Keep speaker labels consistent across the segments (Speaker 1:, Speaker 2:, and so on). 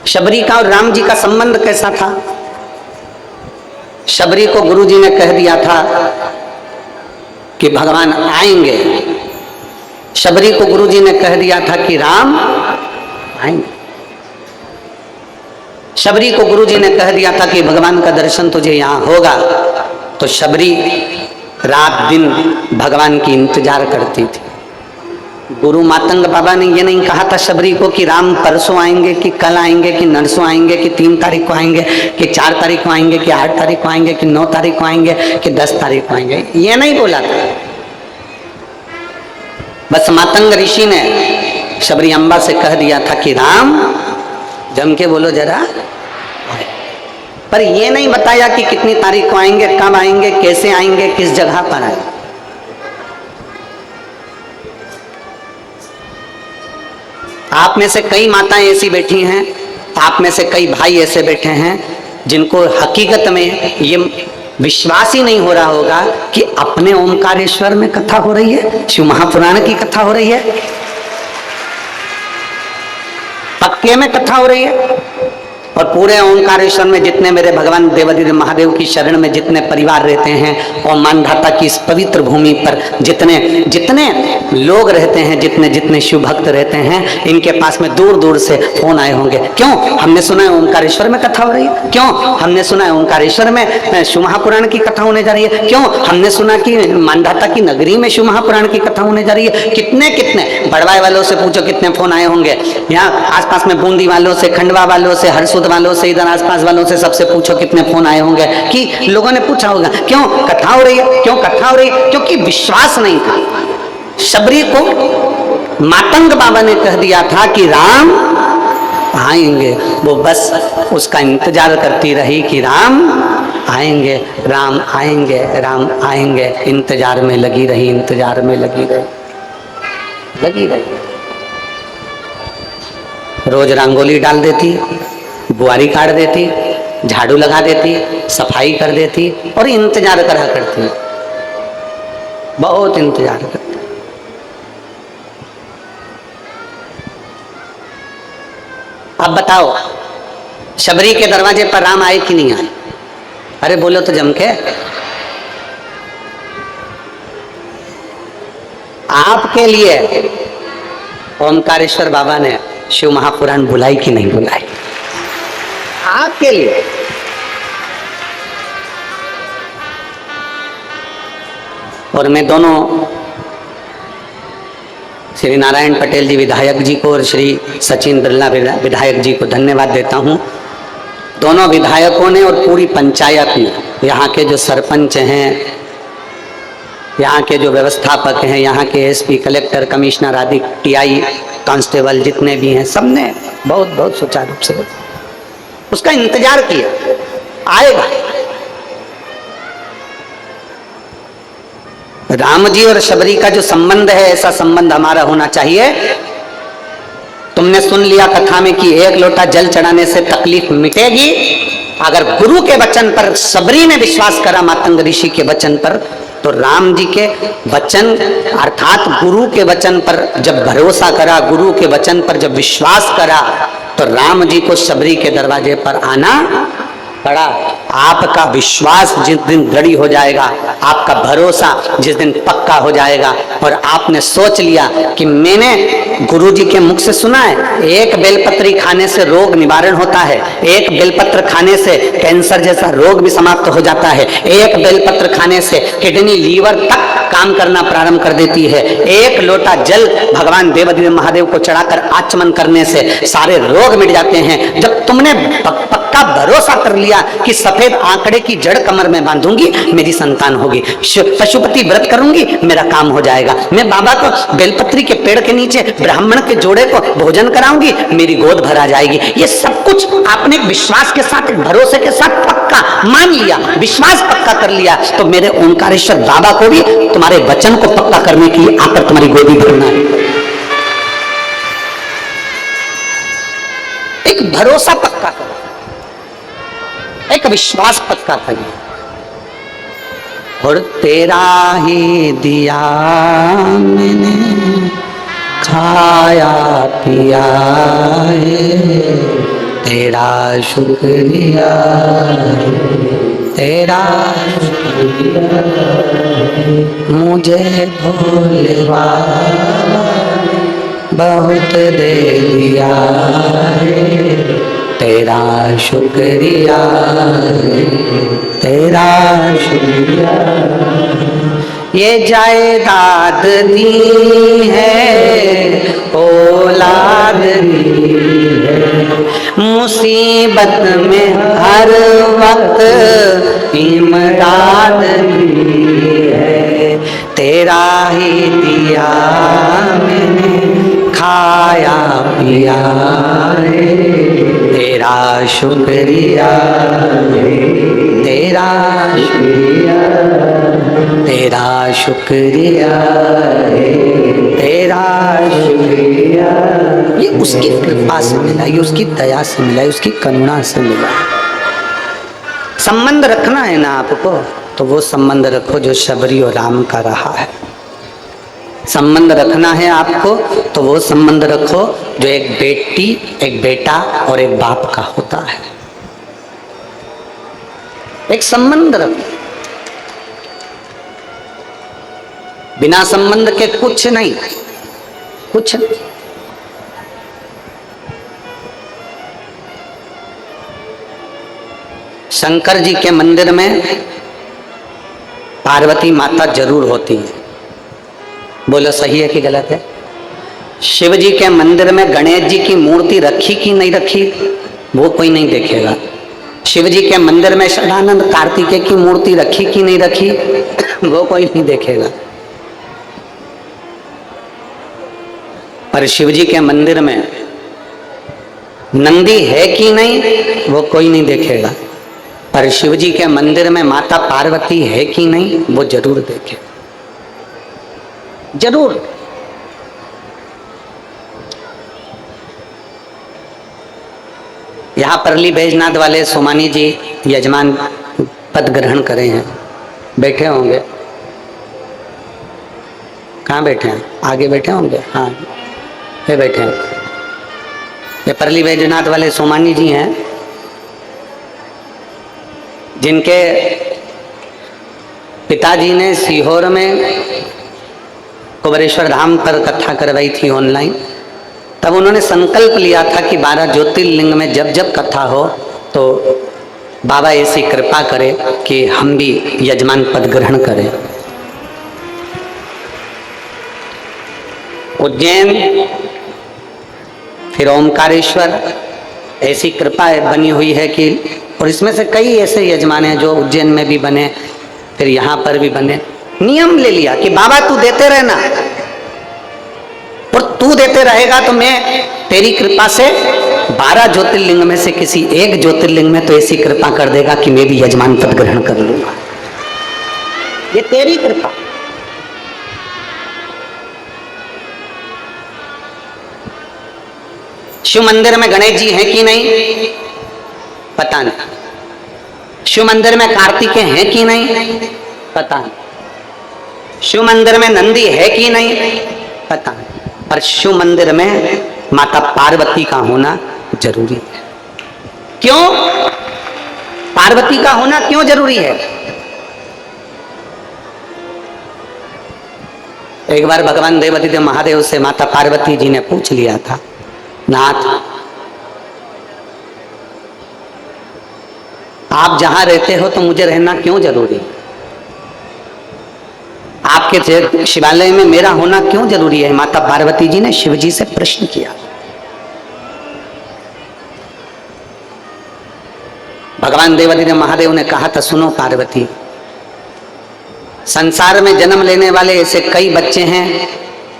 Speaker 1: शबरी का और राम जी का संबंध कैसा था? शबरी को गुरुजी ने कह दिया था कि भगवान आएंगे। शबरी को गुरुजी ने कह दिया था कि राम आएंगे। शबरी को गुरुजी ने कह दिया था कि भगवान का दर्शन तुझे यहां होगा। तो शबरी रात दिन भगवान की इंतजार करती थी। गुरु मातंग बाबा ने ये नहीं कहा था शबरी को कि राम परसों आएंगे, कि कल आएंगे, कि नरसों आएंगे, कि 3 तारीख को आएंगे, कि 4 तारीख को आएंगे, कि 8 तारीख को आएंगे, कि 9 तारीख को आएंगे, कि 10 तारीख को आएंगे। ये नहीं बोला था। बस मातंग ऋषि ने शबरी अम्बा से कह दिया था कि राम, जम के बोलो जरा, पर ये नहीं बताया कि कितनी तारीख को आएंगे, कब आएंगे, कैसे आएंगे, किस जगह पर आएंगे। आप में से कई माताएं ऐसी बैठी हैं, आप में से कई भाई ऐसे बैठे हैं जिनको हकीकत में ये विश्वास ही नहीं हो रहा होगा कि अपने ओमकारेश्वर में कथा हो रही है, शिव महापुराण की कथा हो रही है, पक्के में कथा हो रही है। और पूरे ओंकारेश्वर में जितने मेरे भगवान देवाधिदेव महादेव की शरण में जितने परिवार रहते हैं और मानधाता की इस पवित्र भूमि पर जितने जितने लोग रहते हैं, जितने जितने शिव भक्त रहते हैं, इनके पास में दूर दूर से फोन आए होंगे। क्यों? हमने सुना है ओंकारेश्वर में कथा हो रही है। क्यों? हमने सुना है ओंकारेश्वर में शिव महापुराण की कथा होने जा रही है। क्यों? हमने सुना कि मानधाता की नगरी में शिव महापुराण की कथा होने जा रही है। कितने कितने बड़वाई वालों से पूछो कितने फोन आए होंगे। यहाँ आसपास में बूंदी वालों से, खंडवा वालों से, हरसुद वालों से, इधर आसपास वालों से, सबसे पूछो कितने फोन आए होंगे कि लोगों ने पूछा होगा क्यों कथा हो रही है, क्यों कथा हो रही है, क्योंकि विश्वास नहीं था। शबरी को मातंग बाबा ने कह दिया था कि राम आएंगे। वो बस उसका इंतजार करती रही कि राम आएंगे, राम आएंगे, राम आएंगे। इंतजार में लगी रही, इंतजार में लगी रही। रोज रंगोली डाल देती, बुआरी काट देती, झाड़ू लगा देती, सफाई कर देती और इंतजार करा करती, बहुत इंतजार करती। अब बताओ शबरी के दरवाजे पर राम आए कि नहीं आए? अरे बोलो तो जम के। आपके लिए ओमकारेश्वर बाबा ने शिव महापुराण बुलाई कि नहीं बुलाई? आपके लिए। और मैं दोनों श्री नारायण पटेल जी विधायक जी को और श्री सचिन बिरला विधायक जी को धन्यवाद देता हूं। दोनों विधायकों ने और पूरी पंचायत ने, यहाँ के जो सरपंच हैं, यहाँ के जो व्यवस्थापक हैं, यहाँ के एसपी, कलेक्टर, कमिश्नर आदि, टीआई, कांस्टेबल जितने भी हैं, सबने बहुत बहुत सुचारू रूप से उसका इंतजार किया, आएगा। राम जी और शबरी का जो संबंध है, ऐसा संबंध हमारा होना चाहिए। तुमने सुन लिया कथा में कि 1 लोटा जल चढ़ाने से तकलीफ मिटेगी। अगर गुरु के वचन पर शबरी ने विश्वास करा, मातंग ऋषि के वचन पर, तो राम जी के वचन अर्थात गुरु के वचन पर जब भरोसा करा, गुरु के वचन पर जब विश्वास करा, तो राम जी को शबरी के दरवाजे पर आना पड़ा। आपका विश्वास जिस दिन दृढ़ हो जाएगा, आपका भरोसा जिस दिन पक्का हो जाएगा और आपने सोच लिया कि मैंने गुरुजी के मुख से सुना है, एक बेलपत्री खाने से रोग निवारण होता है, एक बेलपत्र खाने से कैंसर जैसा रोग भी समाप्त हो जाता है, एक बेलपत्र खाने से किडनी, लीवर तक काम करना प्रारंभ कर देती है, 1 लोटा जल भगवान देवाधिदेव महादेव को चढ़ाकर आचमन करने से सारे रोग मिट जाते हैं। जब तुमने पक्का भरोसा कर लिया कि सफेद आंकड़े की जड़ कमर में बांधूंगी, मेरी संतान होगी, पशुपति व्रत करूंगी, मेरा काम हो जाएगा, मैं बाबा को बेलपत्री के पेड़ के नीचे ब्राह्मण के जोड़े को भोजन कराऊंगी, मेरी गोद भरा जाएगी, ये सब कुछ आपने विश्वास के साथ, भरोसे के साथ पक्का मान लिया, विश्वास पक्का कर लिया, तो मेरे ओंकारेश्वर बाबा को भी तुम्हारे वचन को पक्का करने के लिए आकर तुम्हारी गोदी भरना है। एक भरोसा पक्का करो, एक विश्वास पक्का करिए। और तेरा ही दिया मैंने खाया पिया है, तेरा शुक्रिया, तेरा शुक्रिया, मुझे भोले बाबा बहुत दे दिया रे, तेरा शुक्रिया, तेरा शुक्रिया। ये जायदाद दी है, औलाद दी है, मुसीबत में हर वक्त इमदाद दी है, तेरा ही दिया मैंने खाया पिया रे, तेरा शुक्रिया, तेरा शुक्रिया, तेरा शुक्रिया, तेरा शुक्रिया। ये उसकी कृपा से मिला, ये उसकी दया से मिला, ये उसकी करुणा से मिला। संबंध रखना है ना आपको, तो वो संबंध रखो जो शबरी और राम का रहा है। संबंध रखना है आपको, तो वो संबंध रखो जो एक बेटी, एक बेटा और एक बाप का होता है। एक संबंध रखो, बिना संबंध के कुछ नहीं, कुछ नहीं। शंकर जी के मंदिर में पार्वती माता जरूर होती है, बोलो सही है कि गलत है? शिव जी के मंदिर में गणेश जी की मूर्ति रखी कि नहीं रखी, वो कोई नहीं देखेगा। शिव जी के मंदिर में सदानंद कार्तिकेय की मूर्ति रखी कि नहीं रखी, वो कोई नहीं देखेगा। पर शिव जी के मंदिर में नंदी है कि नहीं, वो कोई नहीं देखेगा। पर शिव जी के मंदिर में माता पार्वती है कि नहीं, वो जरूर देखे, जरूर। यहां परली बैजनाथ वाले सोमानी जी यजमान पद ग्रहण करे हैं, बैठे होंगे। कहाँ बैठे हैं? आगे बैठे होंगे। हाँ, ये बैठे हैं। ये परली बैजनाथ वाले सोमानी जी हैं, जिनके पिताजी ने सीहोर में कुबेरेश्वर धाम पर कथा करवाई थी ऑनलाइन। तब उन्होंने संकल्प लिया था कि 12 ज्योतिर्लिंग में जब जब कथा हो तो बाबा ऐसी कृपा करे कि हम भी यजमान पद ग्रहण करें। उज्जैन, फिर ओमकारेश्वर, ऐसी कृपा बनी हुई है कि, और इसमें से कई ऐसे यजमान हैं जो उज्जैन में भी बने, फिर यहाँ पर भी बने। नियम ले लिया कि बाबा तू देते रहना, और तू देते रहेगा तो मैं तेरी कृपा से 12 ज्योतिर्लिंग में से किसी एक ज्योतिर्लिंग में तो ऐसी कृपा कर देगा कि मैं भी यजमान पद ग्रहण कर लूंगा। ये तेरी कृपा। शिव मंदिर में गणेश जी हैं कि नहीं, पता नहीं। शिव मंदिर में कार्तिकेय हैं कि नहीं, पता नहीं। शिव मंदिर में नंदी है कि नहीं, पता नहीं। पर शिव मंदिर में माता पार्वती का होना जरूरी है। क्यों पार्वती का होना क्यों जरूरी है? एक बार भगवान देवादिदेव महादेव से माता पार्वती जी ने पूछ लिया था, नाथ आप जहां रहते हो तो मुझे रहना क्यों जरूरी है? आपके शिवालय में मेरा होना क्यों जरूरी है? माता पार्वती जी ने शिव जी से प्रश्न किया। भगवान देवादिदेव महादेव ने कहा था, सुनो पार्वती, संसार में जन्म लेने वाले ऐसे कई बच्चे हैं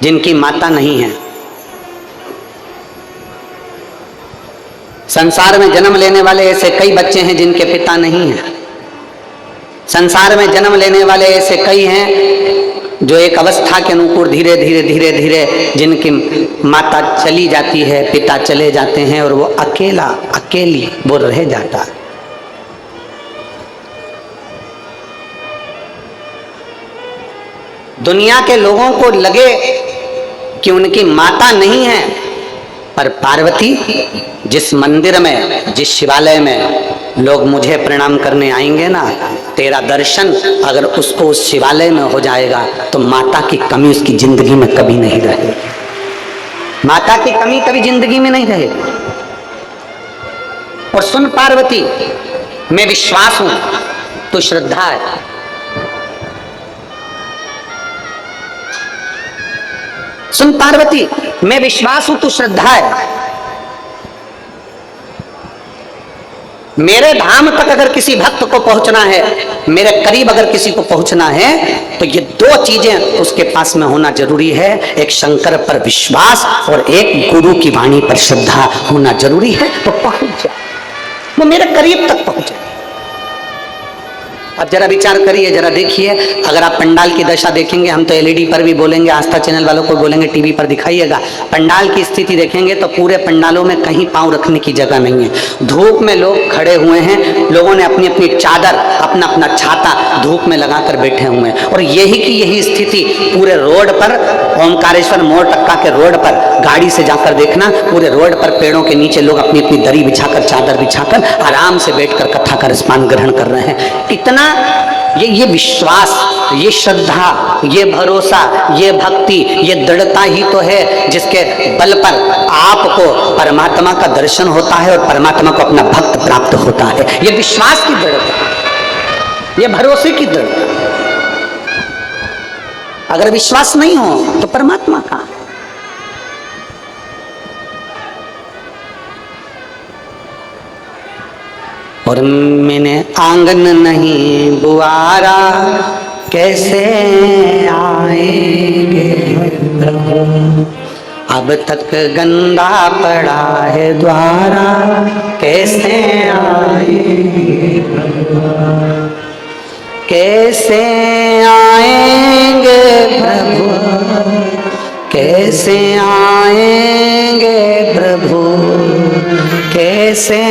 Speaker 1: जिनकी माता नहीं है। संसार में जन्म लेने वाले ऐसे कई बच्चे हैं जिनके पिता नहीं है। संसार में जन्म लेने वाले ऐसे कई हैं जो एक अवस्था के अनुकूल धीरे धीरे धीरे धीरे जिनकी माता चली जाती है, पिता चले जाते हैं और वो अकेला अकेली वो रह जाता है। दुनिया के लोगों को लगे कि उनकी माता नहीं है, पर पार्वती, जिस मंदिर में, जिस शिवालय में लोग मुझे प्रणाम करने आएंगे ना, तेरा दर्शन अगर उसको उस शिवालय में हो जाएगा तो माता की कमी उसकी जिंदगी में कभी नहीं रहेगी। माता की कमी कभी जिंदगी में नहीं रहेगी। और सुन पार्वती, मैं विश्वास हूं, तू श्रद्धा है। सुन पार्वती, मैं विश्वास हूं, तू श्रद्धा है। मेरे धाम तक अगर किसी भक्त को पहुंचना है, मेरे करीब अगर किसी को पहुंचना है, तो ये दो चीजें उसके पास में होना जरूरी है। एक शंकर पर विश्वास और एक गुरु की वाणी पर श्रद्धा होना जरूरी है। तो पहुंच जाए, वो मेरे करीब तक पहुंचे। अब जरा विचार करिए, जरा देखिए, अगर आप पंडाल की दशा देखेंगे, हम तो एलईडी पर भी बोलेंगे, आस्था चैनल वालों को बोलेंगे टीवी पर दिखाइएगा, पंडाल की स्थिति देखेंगे तो पूरे पंडालों में कहीं पांव रखने की जगह नहीं है। धूप में लोग खड़े हुए हैं, लोगों ने अपनी अपनी चादर, अपना अपना छाता धूप में लगाकर बैठे हुए हैं। और यही की यही स्थिति पूरे रोड पर, ओमकारेश्वर मोड़ टक्का के रोड पर गाड़ी से जाकर देखना, पूरे रोड पर पेड़ों के नीचे लोग अपनी अपनी दरी बिछाकर, चादर बिछाकर आराम से बैठकर कथा का रसपान ग्रहण कर रहे हैं। इतना ये विश्वास, ये श्रद्धा, ये भरोसा, ये भक्ति, ये दृढ़ता ही तो है जिसके बल पर आपको परमात्मा का दर्शन होता है और परमात्मा को अपना भक्त प्राप्त होता है। ये विश्वास की दृढ़ता, ये भरोसे की दृढ़ता। अगर विश्वास नहीं हो तो परमात्मा कहां है? और मैंने आंगन नहीं बुआरा, कैसे आएंगे प्रभु, अब तक गंदा पड़ा है द्वारा, कैसे आएंगे प्रभु, कैसे आएंगे प्रभु, कैसे आएंगे प्रभु, कैसे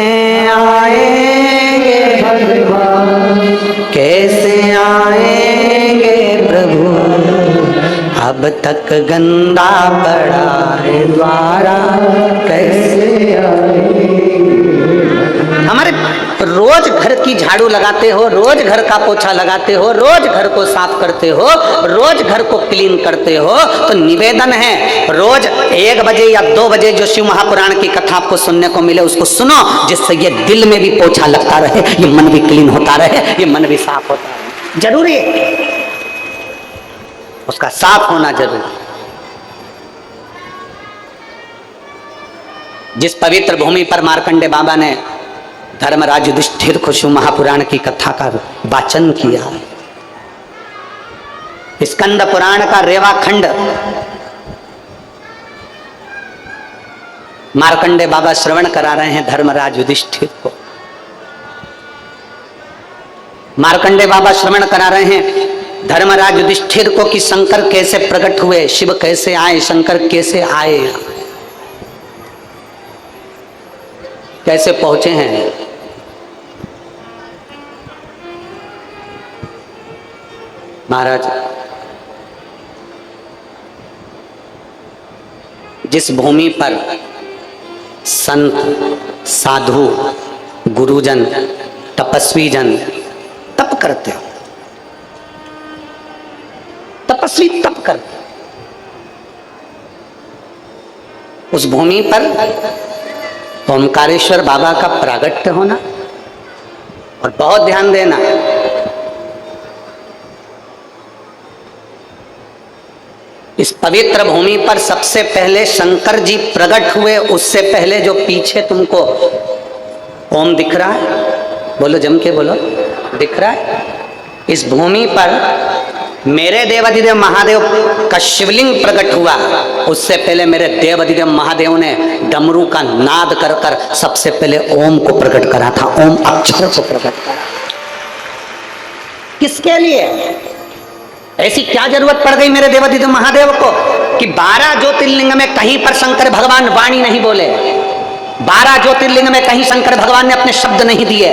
Speaker 1: आएंगे भगवान, कैसे आएंगे प्रभु, अब तक गंदा पड़ा है द्वारा, कैसे आएंगे। हमारे रोज घर की झाड़ू लगाते हो, रोज घर का पोछा लगाते हो, रोज घर को साफ करते हो, रोज घर को क्लीन करते हो, तो निवेदन है रोज 1 बजे या 2 बजे जो शिव महापुराण की कथा आपको सुनने को मिले उसको सुनो, जिससे ये दिल में भी पोछा लगता रहे, ये मन भी क्लीन होता रहे, ये मन भी साफ होता रहे। जरूरी है, उसका साफ होना जरूरी। जिस पवित्र भूमि पर मार्कंडे बाबा ने धर्मराज युधिष्ठिर को शिव महापुराण की कथा का वाचन किया, स्कंद पुराण का रेवा खंड मार्कंडे बाबा श्रवण करा रहे हैं धर्मराज युधिष्ठिर को। मार्कंडे बाबा श्रवण करा रहे हैं धर्मराज युधिष्ठिर को कि शंकर कैसे प्रकट हुए, शिव कैसे आए, शंकर कैसे आए, कैसे पहुंचे हैं। महाराज, जिस भूमि पर संत, साधु, गुरुजन, तपस्वी जन तप करते हो, तपस्वी तप करते, उस भूमि पर ओमकारेश्वर बाबा का प्रागट्य होना, और बहुत ध्यान देना, इस पवित्र भूमि पर सबसे पहले शंकर जी प्रकट हुए, उससे पहले जो पीछे तुमको ओम दिख रहा है, बोलो जम के बोलो, दिख रहा है, इस भूमि पर मेरे देवाधिदेव महादेव का शिवलिंग प्रकट हुआ, उससे पहले मेरे देवाधिदेव महादेव ने डमरू का नाद कर कर सबसे पहले ओम को प्रकट करा था, ओम अक्षर को प्रकट करा। किसके लिए? ऐसी क्या जरूरत पड़ गई मेरे देवाधिदेव महादेव को कि 12 ज्योतिर्लिंग में कहीं पर शंकर भगवान वाणी नहीं बोले? 12 ज्योतिर्लिंग में कहीं शंकर भगवान ने अपने शब्द नहीं दिए,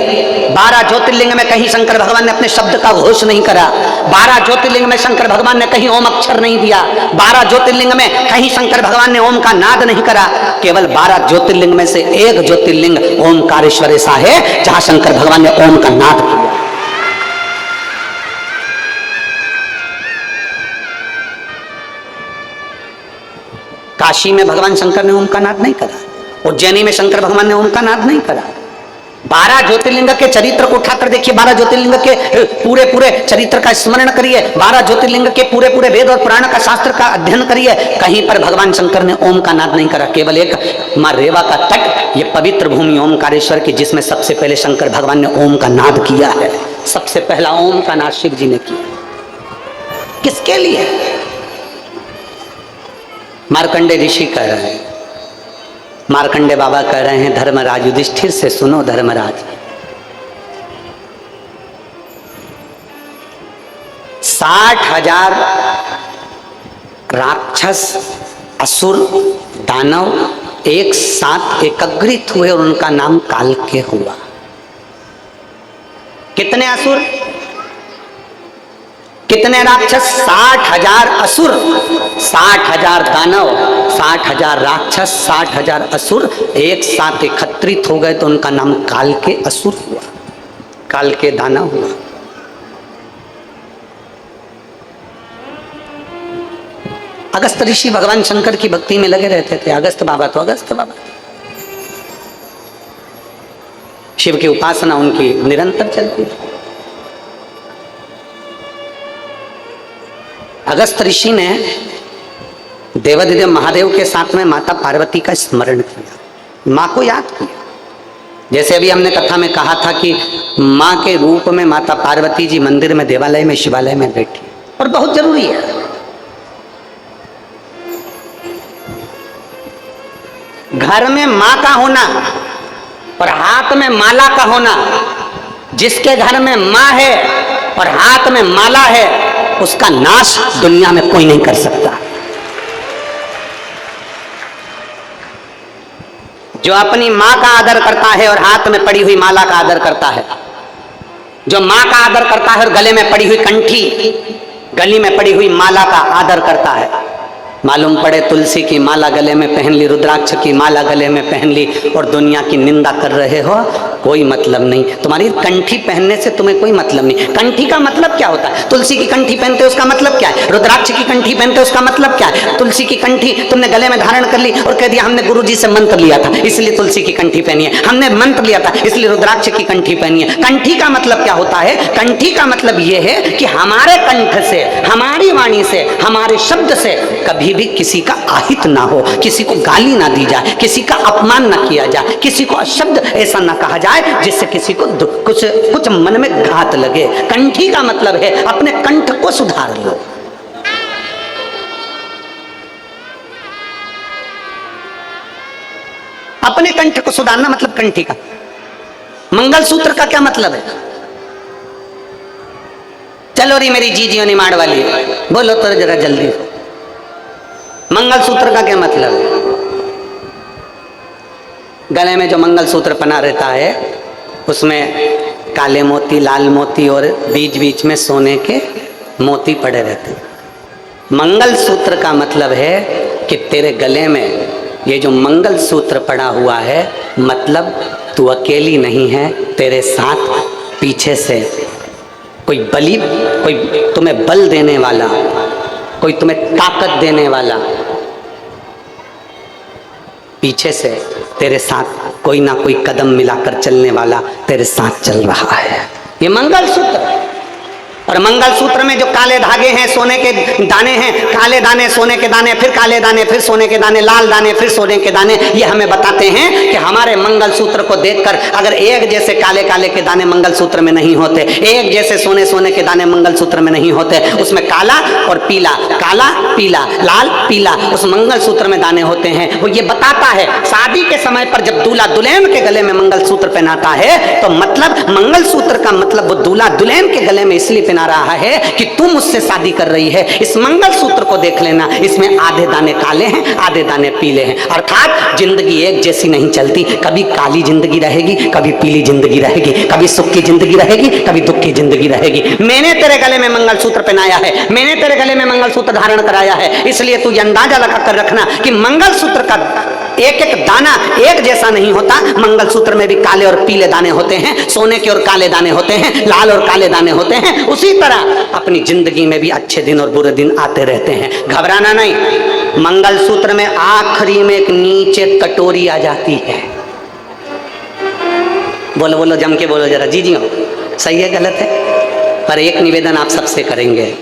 Speaker 1: 12 ज्योतिर्लिंग में कहीं शंकर भगवान ने अपने शब्द का घोष नहीं करा, 12 ज्योतिर्लिंग में शंकर भगवान ने कहीं ओम अक्षर नहीं दिया, 12 ज्योतिर्लिंग में कहीं शंकर भगवान ने ओम का नाद नहीं करा। केवल 12 ज्योतिर्लिंग में से एक ज्योतिर्लिंग ओमकारेश्वर ऐसा है जहां शंकर भगवान ने ओम का नाद किया। काशी में भगवान शंकर ने ओम का नाद नहीं करा, उज्जैनी में शंकर भगवान ने ओम का नाद नहीं करा। 12 ज्योतिर्लिंग के चरित्र को उठाकर देखिए, 12 ज्योतिर्लिंग के पूरे पूरे चरित्र का स्मरण करिए, 12 ज्योतिर्लिंग के पूरे पूरे वेद और पुराण का शास्त्र का अध्ययन करिए, कहीं पर भगवान शंकर ने ओम का नाद नहीं करा। केवल एक मां रेवा का तट, ये पवित्र भूमि ओमकारेश्वर की, जिसमें सबसे पहले शंकर भगवान ने ओम का नाद किया है। सबसे पहला ओम का नाद शिव जी ने किया। किसके लिए? मार्कंडे ऋषि कह रहे हैं, मार्कंडे बाबा कह रहे हैं, धर्मराज युधिष्ठिर से सुनो धर्मराज, 60,000 राक्षस असुर दानव एक साथ एकत्रित हुए और उनका नाम कालके हुआ। कितने असुर, कितने राक्षस? 60,000 असुर, 60,000 दानव, 60,000 राक्षस, 60,000 असुर एक साथ एकत्रित हो गए तो उनका नाम कालके असुर हुआ, कालके दानव हुआ। अगस्त ऋषि भगवान शंकर की भक्ति में लगे रहते थे। अगस्त बाबा तो अगस्त बाबा, शिव की उपासना उनकी निरंतर चलती थी। अगस्त ऋषि ने देवाधिदेव महादेव के साथ में माता पार्वती का स्मरण किया, मां को याद किया। जैसे अभी हमने कथा में कहा था कि मां के रूप में माता पार्वती जी मंदिर में, देवालय में, शिवालय में बैठी, और बहुत जरूरी है। घर में मां का होना और हाथ में माला का होना। जिसके घर में मां है और हाथ में माला है, उसका नाश दुनिया में कोई नहीं कर सकता। जो अपनी मां का आदर करता है और हाथ में पड़ी हुई माला का आदर करता है, जो मां का आदर करता है और गले में पड़ी हुई कंठी, गली में पड़ी हुई माला का आदर करता है, मालूम पड़े तुलसी की माला गले में पहन ली, रुद्राक्ष की माला गले में पहन ली और दुनिया की निंदा कर रहे हो, कोई मतलब नहीं। तुम्हारी कंठी पहनने से तुम्हें कोई मतलब नहीं। कंठी का मतलब क्या होता है? तुलसी की कंठी पहनते उसका मतलब क्या है? रुद्राक्ष की कंठी पहनते उसका मतलब क्या है? तुलसी की कंठी तुमने गले में धारण कर ली और कह दिया हमने गुरुजी से मंत्र लिया था इसलिए तुलसी की कंठी पहनी है, हमने मंत्र लिया था इसलिए रुद्राक्ष की कंठी पहनी है। कंठी का मतलब क्या होता है? कंठी का मतलब यह है कि हमारे कंठ से, हमारी वाणी से, हमारे शब्द से कभी भी किसी का आहित ना हो, किसी को गाली ना दी जाए, किसी का अपमान ना किया जाए, किसी को शब्द ऐसा ना कहा जाए जिससे किसी को कुछ मन में घात लगे। कंठी का मतलब है अपने कंठ को सुधार लो। अपने कंठ को सुधारना मतलब कंठी का। मंगलसूत्र का क्या मतलब है? चलो री मेरी जीजियो निमाड़ वाली, बोलो तो जरा जल्दी। मंगलसूत्र का क्या मतलब है? गले में जो मंगलसूत्र पहना रहता है उसमें काले मोती, लाल मोती और बीच बीच में सोने के मोती पड़े रहते हैं। मंगलसूत्र का मतलब है कि तेरे गले में ये जो मंगलसूत्र पड़ा हुआ है, मतलब तू अकेली नहीं है, तेरे साथ पीछे से कोई बली, कोई तुम्हें बल देने वाला, कोई तुम्हें ताकत देने वाला, पीछे से तेरे साथ कोई ना कोई कदम मिलाकर चलने वाला तेरे साथ चल रहा है। ये मंगलसूत्र। और मंगलसूत्र में जो काले धागे हैं, सोने के दाने हैं, काले दाने, सोने के दाने, फिर काले दाने, फिर सोने के दाने, लाल दाने, फिर सोने के दाने, ये हमें बताते हैं कि हमारे मंगलसूत्र को देखकर अगर एक जैसे काले काले के दाने मंगलसूत्र में नहीं होते, एक जैसे सोने सोने के दाने मंगलसूत्र में नहीं होते, उसमें काला और पीला, काला पीला, लाल पीला उस मंगलसूत्र में दाने होते हैं। वो ये बताता है शादी के समय पर जब दूल्हा दुल्हन के गले में मंगलसूत्र पहनाता है तो मतलब मंगलसूत्र का मतलब वो दूल्हा दुल्हन के गले में इसलिए पहना रहा है कि तू मुझसे शादी कर रही है, इस मंगलसूत्र को देख लेना, इसमें आधे दाने काले हैं, आधे दाने पीले हैं। अर्थात जिंदगी एक जैसी नहीं चलती, कभी काली जिंदगी रहेगी, कभी पीली जिंदगी रहेगी, कभी सुख की जिंदगी रहेगी, कभी दुख की जिंदगी रहेगी। मैंने तेरे गले में मंगलसूत्र पहनाया है, मैंने तेरे गले में मंगलसूत्र धारण कराया है, इसलिए तू अंदाजा लगा कर रखना कि मंगलसूत्र का एक एक दाना एक जैसा नहीं होता। मंगलसूत्र में भी काले और पीले दाने होते हैं, सोने के और काले दाने होते हैं, लाल और काले दाने होते हैं। उसी तरह अपनी जिंदगी में भी अच्छे दिन और बुरे दिन आते रहते हैं, घबराना नहीं। मंगलसूत्र में आखिरी में एक नीचे कटोरी आ जाती है। बोलो बोलो, जम के बोलो जरा, जी जी सही है गलत है? पर एक निवेदन आप सबसे करेंगे,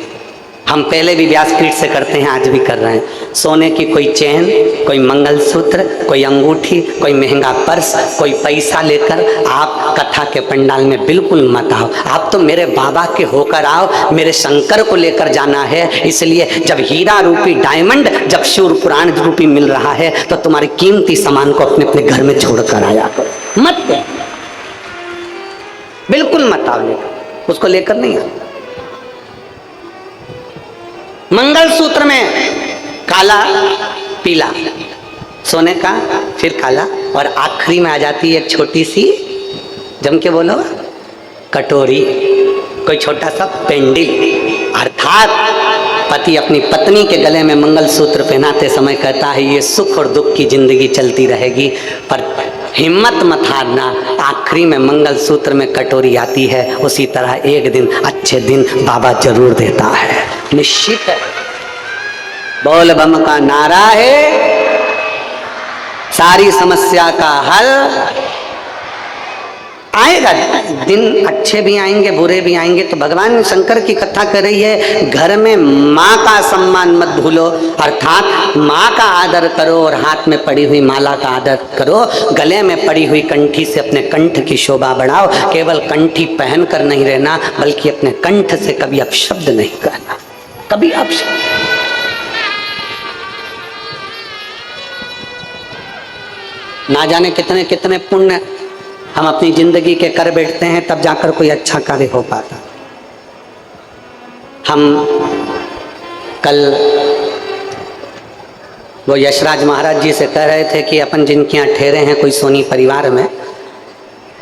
Speaker 1: हम पहले भी व्यासपीठ से करते हैं, आज भी कर रहे हैं। सोने की कोई चेन, कोई मंगलसूत्र, कोई अंगूठी, कोई महंगा पर्स, कोई पैसा लेकर आप कथा के पंडाल में बिल्कुल मत आओ। आप तो मेरे बाबा के होकर आओ, मेरे शंकर को लेकर जाना है। इसलिए जब हीरा रूपी डायमंड, जब शिव पुराण रूपी मिल रहा है, तो तुम्हारे कीमती सामान को अपने अपने घर में छोड़कर आया करो, मत दे, बिल्कुल मत आओ, उसको लेकर नहीं आओ। मंगलसूत्र में काला पीला, सोने का, फिर काला, और आखिरी में आ जाती है एक छोटी सी, जम के बोलो, कटोरी, कोई छोटा सा पेंडिल। अर्थात पति अपनी पत्नी के गले में मंगलसूत्र पहनाते समय कहता है ये सुख और दुख की जिंदगी चलती रहेगी, पर हिम्मत मत हारना, आखिरी में मंगलसूत्र में कटोरी आती है। उसी तरह एक दिन अच्छे दिन बाबा जरूर देता है, निश्चित है। बोल बम का नारा है, सारी समस्या का हल आएगा। दिन अच्छे भी आएंगे, बुरे भी आएंगे। तो भगवान शंकर की कथा कर रही है, घर में माँ का सम्मान मत भूलो, अर्थात माँ का आदर करो और हाथ में पड़ी हुई माला का आदर करो। गले में पड़ी हुई कंठी से अपने कंठ की शोभा बढ़ाओ। केवल कंठी पहन कर नहीं रहना, बल्कि अपने कंठ से कभी अपशब्द नहीं कहना, कभी अपशब्द। ना जाने कितने कितने पुण्य हम अपनी जिंदगी के कर बैठते हैं, तब जाकर कोई अच्छा कार्य हो पाता। हम कल वो यशराज महाराज जी से कह रहे थे कि अपन जिनके यहाँ ठहरे हैं कोई सोनी परिवार में,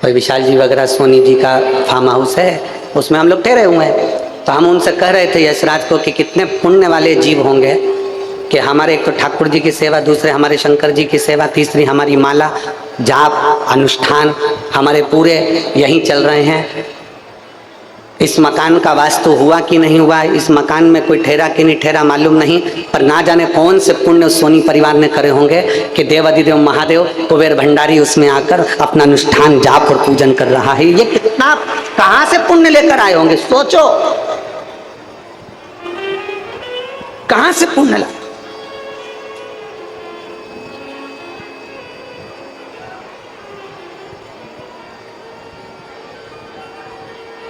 Speaker 1: कोई विशाल जी वगैरह सोनी जी का फार्म हाउस है, उसमें हम लोग ठहरे हुए हैं। तो हम उनसे कह रहे थे यशराज को कि कितने पुण्य वाले जीव होंगे कि हमारे एक तो ठाकुर जी की सेवा, दूसरे हमारे शंकर जी की सेवा, तीसरी हमारी माला जाप अनुष्ठान हमारे पूरे यहीं चल रहे हैं। इस मकान का वास्तु हुआ कि नहीं हुआ, इस मकान में कोई ठहरा कि नहीं ठहरा मालूम नहीं, पर ना जाने कौन से पुण्य सोनी परिवार ने करे होंगे कि देवाधिदेव महादेव कुबेर भंडारी उसमें आकर अपना अनुष्ठान जाप और पूजन कर रहा है। ये कितना कहाँ से पुण्य लेकर आए होंगे, सोचो कहाँ से पुण्य ला।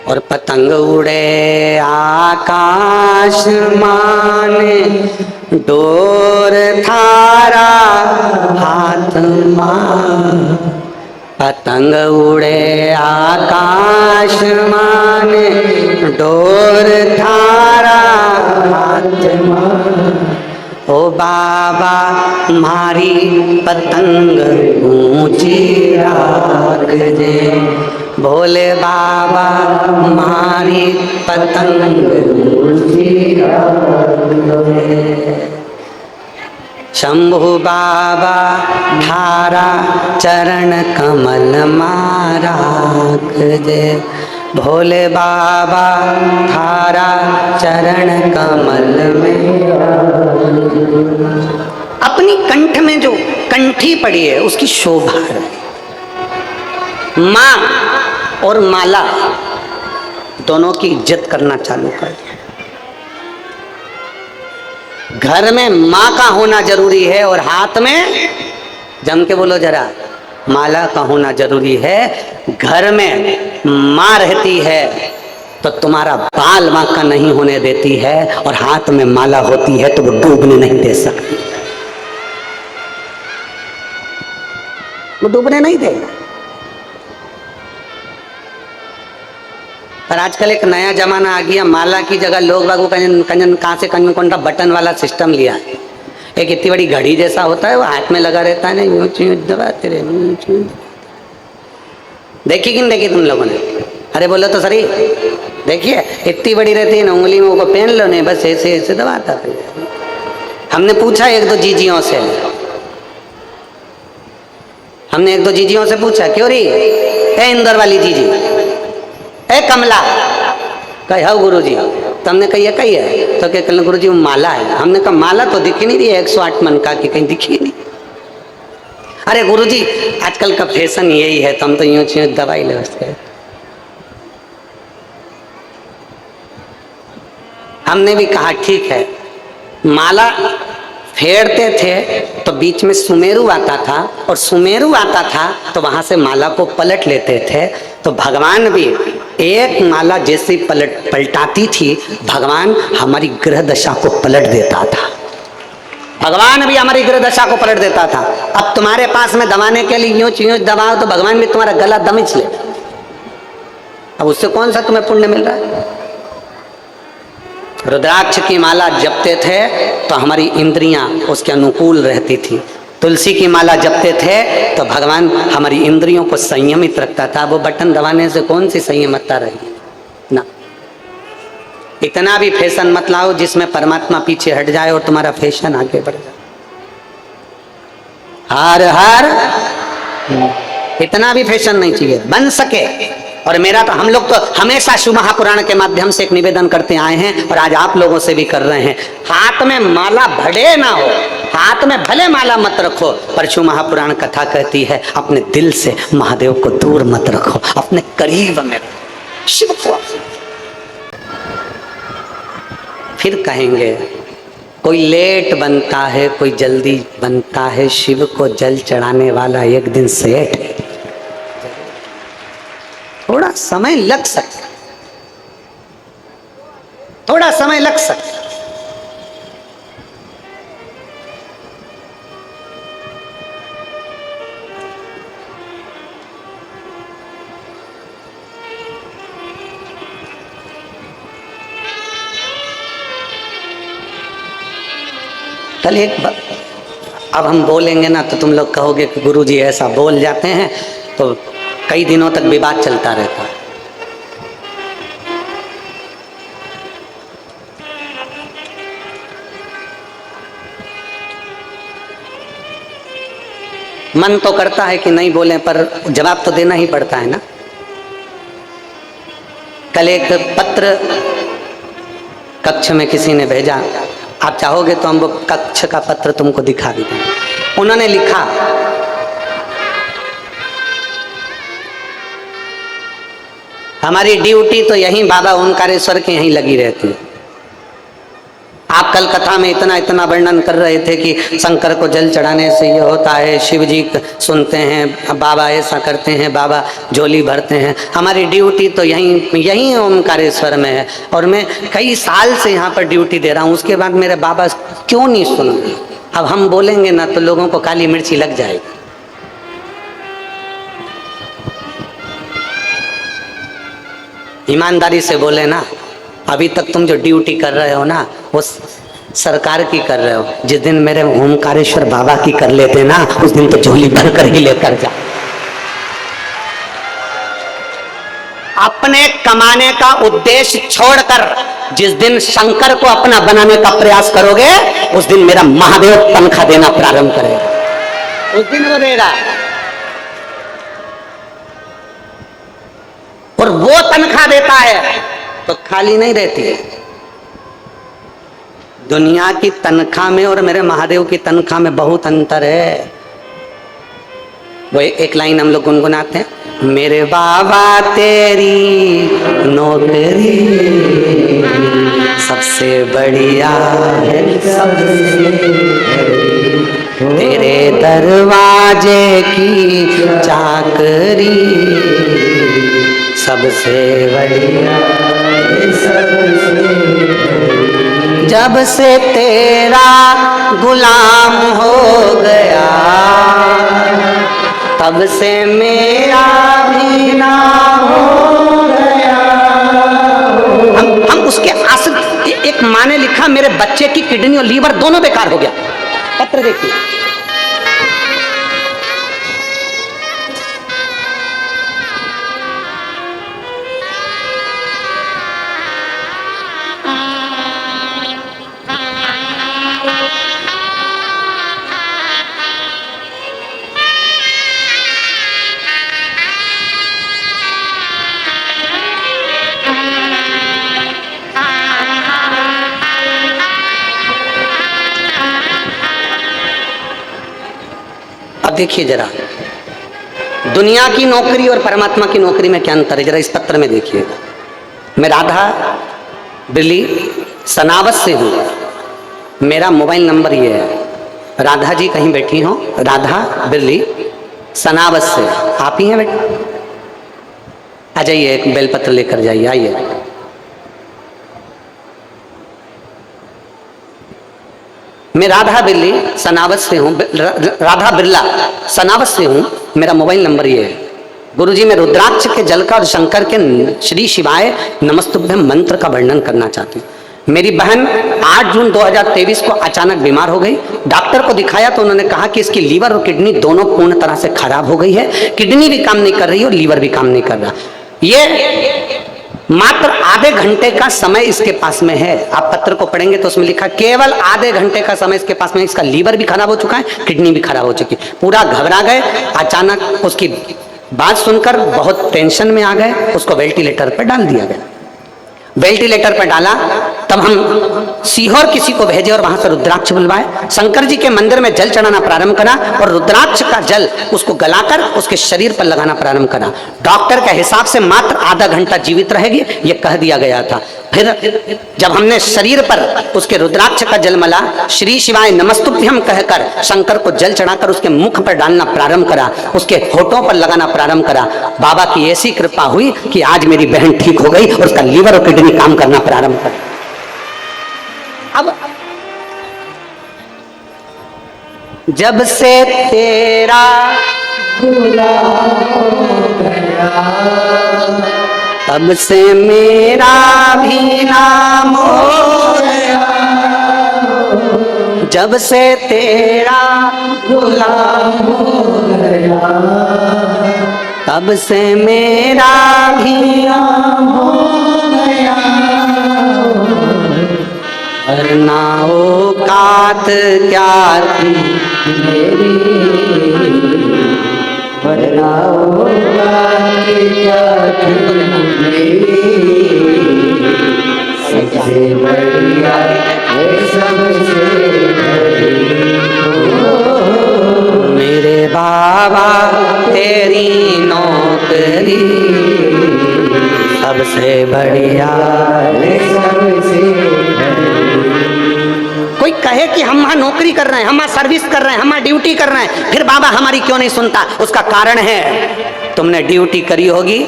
Speaker 1: और पतंग उड़े आकाश माने, डोर थारा हाथ मां। पतंग उड़े आकाश माने, डोर थारा हाथ मां। ओ बाबा मारी पतंग ऊंची राख दे, भोले बाबा मारी पतंग ऊंची राख दे। शंभु बाबा थारा चरण कमल माराख दे, भोले बाबा थारा चरण कमल में। अपनी कंठ में जो कंठी पड़ी है उसकी शोभा है। माँ और माला दोनों की इज्जत करना चालू कर दिया। घर में माँ का होना जरूरी है और हाथ में, जम के बोलो जरा, माला का होना जरूरी है। घर में माँ रहती है तो तुम्हारा बाल माँ का नहीं होने देती है, और हाथ में माला होती है तो वो डूबने नहीं दे सकती, वो डूबने नहीं देगा। पर आजकल एक नया जमाना आ गया, माला की जगह लोग बागू कंजन कहाँ से कंजन कौन बटन वाला सिस्टम लिया है। एक इतनी बड़ी घड़ी जैसा होता है, वो हाथ में लगा रहता है ना, यूं यूं दबाते रहे। देखी कि नहीं देखी तुम लोगों ने? अरे बोलो तो सही, देखिए इतनी बड़ी रहती है ना, उंगली में वो पहन लो, नहीं बस ऐसे ऐसे दबाता। हमने पूछा एक दो जीजियों से, हमने एक दो जीजियों से पूछा, क्यों रही है इंदौर वाली जीजी, ए कमला, कहे हाँ गुरु जी। तो हमने कही कही है, तो क्या कल गुरु जी वो माला है। हमने कहा माला तो दिखी नहीं रही है 108 मन का, कि कहीं दिखी नहीं। अरे गुरु जी आजकल का फैशन यही है, तो हम तो यूं यूं दवाई ले उसके। हमने भी कहा ठीक है, माला फेरते थे तो बीच में सुमेरु आता था, और सुमेरु आता था तो वहां से माला को पलट लेते थे। तो भगवान भी एक माला जैसे पलटाती थी, भगवान हमारी ग्रह दशा को पलट देता था। भगवान भी हमारी ग्रह दशा को पलट देता था। अब तुम्हारे पास में दबाने के लिए यूं यूं दबाओ तो भगवान भी तुम्हारा गला दमिच ले। अब उससे कौन सा तुम्हें पुण्य मिल रहा है? रुद्राक्ष की माला जपते थे तो हमारी इंद्रियां उसके अनुकूल रहती थी। तुलसी की माला जपते थे तो भगवान हमारी इंद्रियों को संयमित रखता था। वो बटन दबाने से कौन सी संयमता रही ना। इतना भी फैशन मत लाओ जिसमें परमात्मा पीछे हट जाए और तुम्हारा फैशन आगे बढ़ जाए। हर हर, इतना भी फैशन नहीं चाहिए, बन सके। और मेरा तो, हम लोग तो हमेशा शिव महापुराण के माध्यम से एक निवेदन करते आए हैं, और आज आप लोगों से भी कर रहे हैं, हाथ में माला भले ना हो, हाथ में भले माला मत रखो, पर शिव महापुराण कथा कहती है अपने दिल से महादेव को दूर मत रखो, अपने करीब में शिव को। फिर कहेंगे कोई लेट बनता है, कोई जल्दी बनता है, शिव को जल चढ़ाने वाला एक दिन सेठ है। थोड़ा समय लग सकता, थोड़ा समय लग सकता। कल एक अब हम बोलेंगे ना तो तुम लोग कहोगे कि गुरुजी ऐसा बोल जाते हैं, तो कई दिनों तक विवाद चलता रहता है। मन तो करता है कि नहीं बोलें, पर जवाब तो देना ही पड़ता है ना। कल एक पत्र कक्ष में किसी ने भेजा, आप चाहोगे तो हम वो कक्ष का पत्र तुमको दिखा भी देंगे। उन्होंने लिखा, हमारी ड्यूटी तो यहीं बाबा ओंकारेश्वर के यहीं लगी रहती है। आप कल कथा में इतना इतना वर्णन कर रहे थे कि शंकर को जल चढ़ाने से ये होता है, शिव जी सुनते हैं, बाबा ऐसा करते हैं, बाबा झोली भरते हैं। हमारी ड्यूटी तो यहीं ओंकारेश्वर में है, और मैं कई साल से यहाँ पर ड्यूटी दे रहा हूँ। उसके बाद मेरे बाबा क्यों नहीं सुन? अब हम बोलेंगे ना तो लोगों को काली मिर्ची लग जाएगी। ईमानदारी से बोले ना, अभी तक तुम जो ड्यूटी कर रहे हो ना, वो सरकार की कर रहे हो। जिस दिन मेरे ओंकारेश्वर बाबा की कर लेते ना, उस दिन तो झोली भर कर ही लेकर जा। अपने कमाने का उद्देश्य छोड़कर जिस दिन शंकर को अपना बनाने का प्रयास करोगे, उस दिन मेरा महादेव तनख्वाह देना प्रारंभ करेगा। उस दिन वो देगा, और वो तनख्वाह देता है तो खाली नहीं रहती है। दुनिया की तनख्वाह में और मेरे महादेव की तनख्वाह में बहुत अंतर है। वो एक लाइन हम लोग गुनगुनाते हैं, मेरे बाबा तेरी नौकरी सबसे बढ़िया है, सबसे तेरे दरवाजे की चाकरी सबसे बढ़िया, जब से तेरा गुलाम हो गया, तब से मेरा भी ना हो गया। एक माँ ने लिखा, मेरे बच्चे की किडनी और लीवर दोनों बेकार हो गया। पत्र देखिए। अब देखिए जरा, दुनिया की नौकरी और परमात्मा की नौकरी में क्या अंतर है, जरा इस पत्र में देखिएगा। मैं राधा बिरली सनावत से हूँ, मेरा मोबाइल नंबर ये है। राधा जी कहीं बैठी हो, राधा बिरली सनावत से, आप ही हैं बेटा? आ जाइए, एक बेलपत्र लेकर जाइए, आइए। मैं राधा बिरली सनावत से हूँ, राधा बिरला सनावत से हूँ, मेरा मोबाइल नंबर ये है। गुरुजी, मैं रुद्राक्ष के जल का और शंकर के श्री शिवाय नमस्तुभ्यम मंत्र का वर्णन करना चाहती हूँ। मेरी बहन 8 जून 2023 को अचानक बीमार हो गई। डॉक्टर को दिखाया तो उन्होंने कहा कि इसकी लीवर और किडनी दोनों पूर्ण तरह से खराब हो गई है। किडनी भी काम नहीं कर रही और लीवर भी काम नहीं कर रहा। ये मात्र आधे घंटे का समय इसके पास में है। आप पत्र को पढ़ेंगे तो उसमें लिखा, केवल आधे घंटे का समय इसके पास में। इसका लीवर भी खराब हो चुका है, किडनी भी खराब हो चुकी है। पूरा घबरा गए, अचानक उसकी बात सुनकर बहुत टेंशन में आ गए। उसको वेंटिलेटर पर डाल दिया गया। वेंटिलेटर पर डाला तब हम सीहोर किसी को भेजे और वहां से रुद्राक्ष बुलवाए। शंकर जी के मंदिर में जल चढ़ाना प्रारंभ करा और रुद्राक्ष का जल उसको गलाकर उसके शरीर पर लगाना प्रारंभ करा। डॉक्टर के हिसाब से मात्र आधा घंटा जीवित रहेगी, ये कह दिया गया था। फिर जब हमने शरीर पर उसके रुद्राक्ष का जल मला, श्री शिवाय नमस्तुभ्यम कहकर शंकर को जल चढ़ाकर उसके मुख पर डालना प्रारंभ करा, उसके होठों पर लगाना प्रारंभ करा। बाबा की ऐसी कृपा हुई कि आज मेरी बहन ठीक हो गई और उसका लीवर और किडनी काम करना प्रारंभ कर। अब जब से तेरा भूला हो गया, तब से मेरा भी नाम हो गया। जब से तेरा गुलाम हो गया, तब से मेरा भी नाम हो गया। वरना औकात क्या थी मेरी, वरना औकात क्या थी मेरी। सबसे बढ़िया सबसे मेरे बाबा तेरी नौकरी सबसे बढ़िया सबसे। कोई कहे कि हम वहां नौकरी कर रहे हैं, हम वहां सर्विस कर रहे हैं, हम वहां ड्यूटी कर रहे हैं, फिर बाबा हमारी क्यों नहीं सुनता? उसका कारण है, तुमने ड्यूटी करी होगी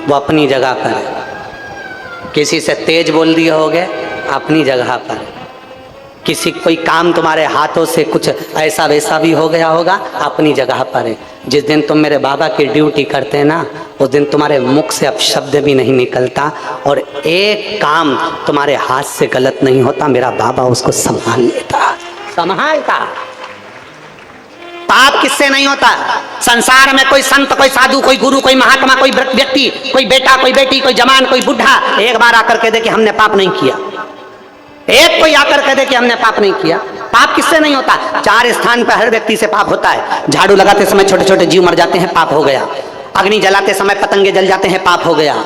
Speaker 1: वो अपनी जगह पर, किसी से तेज बोल दिए होगे अपनी जगह पर, किसी कोई काम तुम्हारे हाथों से कुछ ऐसा वैसा भी हो गया होगा अपनी जगह पर है। जिस दिन तुम मेरे बाबा की ड्यूटी करते हैं ना, उस दिन तुम्हारे मुख से अपशब्द भी नहीं निकलता और एक काम तुम्हारे हाथ से गलत नहीं होता। मेरा बाबा उसको संभाल लेता, संभालता। पाप किससे नहीं होता? संसार में कोई संत, कोई साधु, कोई गुरु, कोई महात्मा, कोई व्यक्ति, कोई बेटा, कोई बेटी, कोई जवान, कोई बुढ़ा एक बार आकर कह दे कि हमने पाप नहीं किया। एक कोई आकर कह दे कि हमने पाप नहीं किया। पाप किससे नहीं होता? 4 स्थान पर हर व्यक्ति से पाप होता है। झाड़ू लगाते समय छोटे छोटे जीव मर जाते हैं, पाप हो गया। अग्नि जलाते समय पतंगे जल जाते हैं, पाप हो गया।